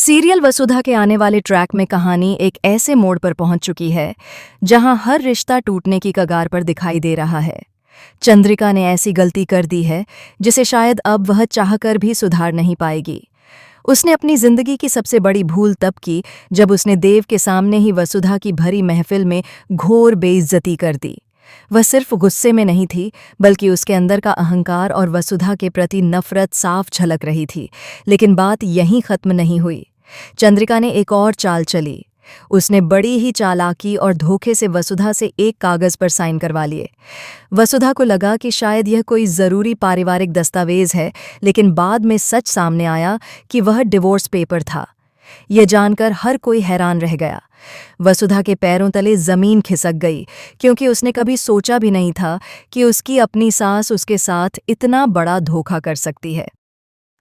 Serial वसुधा के आने वाले ट्रैक में कहानी एक ऐसे मोड़ पर पहुंच चुकी है जहां हर रिश्ता टूटने की कगार पर दिखाई दे रहा है। चंद्रिका ने ऐसी गलती कर दी है जिसे शायद अब वह चाहकर भी सुधार नहीं पाएगी। उसने अपनी जिंदगी की सबसे बड़ी भूल तब की जब उसने देव के सामने ही वसुधा की भरी महफिल में घोर बेइज्जती कर दी। वह सिर्फ गुस्से में नहीं थी, बल्कि उसके अंदर का अहंकार और वसुधा के प्रति नफरत साफ झलक रही थी। लेकिन बात यहीं खत्म नहीं हुई। चंद्रिका ने एक और चाल चली। उसने बड़ी ही चालाकी और धोखे से वसुधा से एक कागज पर साइन करवा लिए। वसुधा को लगा कि शायद यह कोई जरूरी पारिवारिक दस्तावेज है, लेकिन बाद में सच सामने आया कि वह डिवोर्स पेपर था। यह जानकर हर कोई हैरान रह गया। वसुधा के पैरों तले जमीन खिसक गई, क्योंकि उसने कभी सोचा भी नहीं था कि उसकी अपनी सास उसके साथ इतना बड़ा धोखा कर सकती है।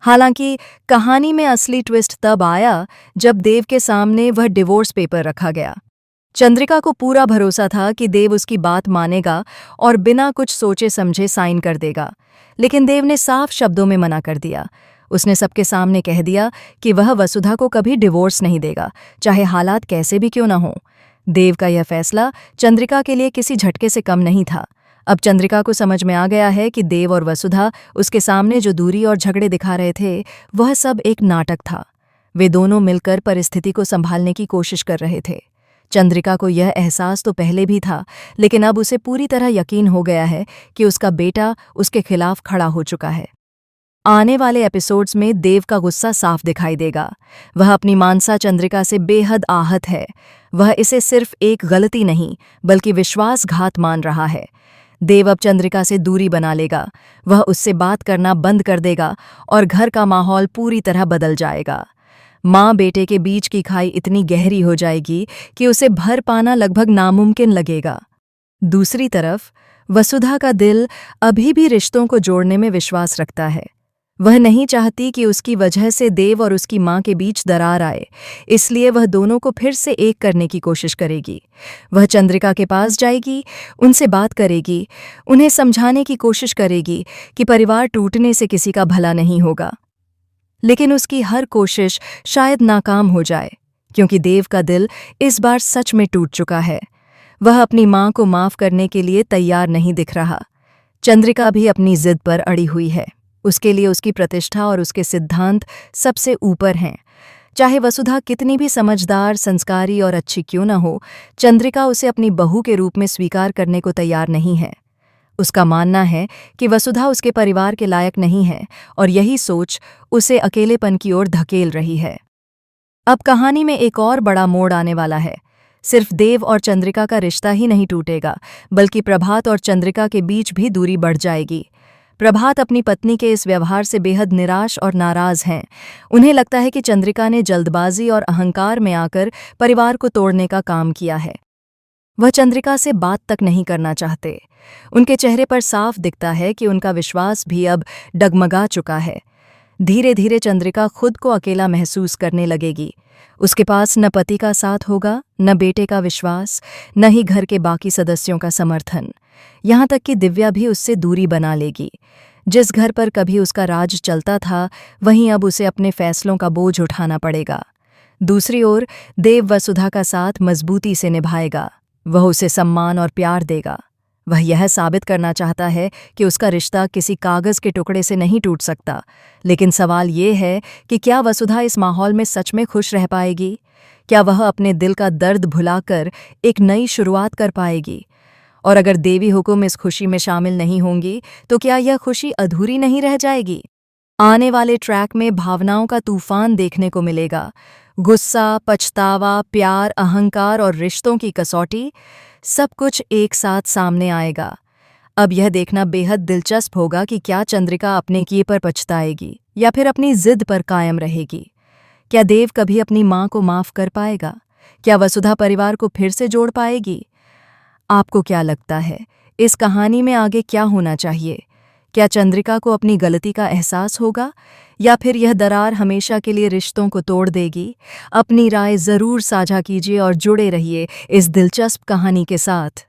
हालांकि कहानी में असली ट्विस्ट तब आया जब देव के सामने वह डिवोर्स पेपर रखा गया। चंद्रिका को पूरा भरोसा था कि देव उसकी बात मानेगा और बिना कुछ सोचे समझे साइन कर देगा, लेकिन देव ने साफ शब्दों में मना कर दिया। उसने सबके सामने कह दिया कि वह वसुधा को कभी डिवोर्स नहीं देगा, चाहे हालात कैसे भी क्यों न हों। देव का यह फैसला चंद्रिका के लिए किसी झटके से कम नहीं था। अब चंद्रिका को समझ में आ गया है कि देव और वसुधा उसके सामने जो दूरी और झगड़े दिखा रहे थे, वह सब एक नाटक था। वे दोनों मिलकर परिस्थिति को संभालने की कोशिश कर रहे थे। चंद्रिका को यह एहसास तो पहले भी था, लेकिन अब उसे पूरी तरह यकीन हो गया है कि उसका बेटा उसके खिलाफ खड़ा हो चुका है। आने वाले एपिसोड्स में देव का गुस्सा साफ दिखाई देगा। वह अपनी मानसा चंद्रिका से बेहद आहत है। वह इसे सिर्फ एक गलती नहीं, बल्कि विश्वासघात मान रहा है। देव अब चंद्रिका से दूरी बना लेगा। वह उससे बात करना बंद कर देगा और घर का माहौल पूरी तरह बदल जाएगा। माँ बेटे के बीच की खाई इतनी गहरी हो जाएगी कि उसे भर पाना लगभग नामुमकिन लगेगा। दूसरी तरफ वसुधा का दिल अभी भी रिश्तों को जोड़ने में विश्वास रखता है। वह नहीं चाहती कि उसकी वजह से देव और उसकी माँ के बीच दरार आए, इसलिए वह दोनों को फिर से एक करने की कोशिश करेगी। वह चंद्रिका के पास जाएगी, उनसे बात करेगी, उन्हें समझाने की कोशिश करेगी कि परिवार टूटने से किसी का भला नहीं होगा। लेकिन उसकी हर कोशिश शायद नाकाम हो जाए, क्योंकि देव का दिल इस बार सच में टूट चुका है। वह अपनी माँ को माफ़ करने के लिए तैयार नहीं दिख रहा। चंद्रिका भी अपनी जिद पर अड़ी हुई है। उसके लिए उसकी प्रतिष्ठा और उसके सिद्धांत सबसे ऊपर हैं। चाहे वसुधा कितनी भी समझदार, संस्कारी और अच्छी क्यों न हो, चंद्रिका उसे अपनी बहू के रूप में स्वीकार करने को तैयार नहीं है। उसका मानना है कि वसुधा उसके परिवार के लायक नहीं है, और यही सोच उसे अकेलेपन की ओर धकेल रही है। अब कहानी में एक और बड़ा मोड़ आने वाला है। सिर्फ देव और चंद्रिका का रिश्ता ही नहीं टूटेगा, बल्कि प्रभात और चंद्रिका के बीच भी दूरी बढ़ जाएगी। प्रभात अपनी पत्नी के इस व्यवहार से बेहद निराश और नाराज हैं। उन्हें लगता है कि चंद्रिका ने जल्दबाजी और अहंकार में आकर परिवार को तोड़ने का काम किया है। वह चंद्रिका से बात तक नहीं करना चाहते। उनके चेहरे पर साफ दिखता है कि उनका विश्वास भी अब डगमगा चुका है। धीरे धीरे चंद्रिका खुद को अकेला महसूस करने लगेगी। उसके पास न पति का साथ होगा, न बेटे का विश्वास, न ही घर के बाकी सदस्यों का समर्थन। यहाँ तक कि दिव्या भी उससे दूरी बना लेगी। जिस घर पर कभी उसका राज चलता था, वहीं अब उसे अपने फैसलों का बोझ उठाना पड़ेगा। दूसरी ओर देव वसुधा का साथ मजबूती से निभाएगा। वह उसे सम्मान और प्यार देगा। वह यह साबित करना चाहता है कि उसका रिश्ता किसी कागज के टुकड़े से नहीं टूट सकता। लेकिन सवाल ये है कि क्या वसुधा इस माहौल में सच में खुश रह पाएगी? क्या वह अपने दिल का दर्द भुलाकर एक नई शुरुआत कर पाएगी? और अगर देवी हुकुम इस खुशी में शामिल नहीं होंगी, तो क्या यह खुशी अधूरी नहीं रह जाएगी? आने वाले ट्रैक में भावनाओं का तूफान देखने को मिलेगा। गुस्सा, पछतावा, प्यार, अहंकार और रिश्तों की कसौटी, सब कुछ एक साथ सामने आएगा। अब यह देखना बेहद दिलचस्प होगा कि क्या चंद्रिका अपने किए पर पछताएगी या फिर अपनी जिद पर कायम रहेगी। क्या देव कभी अपनी माँ को माफ़ कर पाएगा? क्या वसुधा परिवार को फिर से जोड़ पाएगी? आपको क्या लगता है, इस कहानी में आगे क्या होना चाहिए? क्या चंद्रिका को अपनी गलती का एहसास होगा, या फिर यह दरार हमेशा के लिए रिश्तों को तोड़ देगी? अपनी राय ज़रूर साझा कीजिए और जुड़े रहिए इस दिलचस्प कहानी के साथ।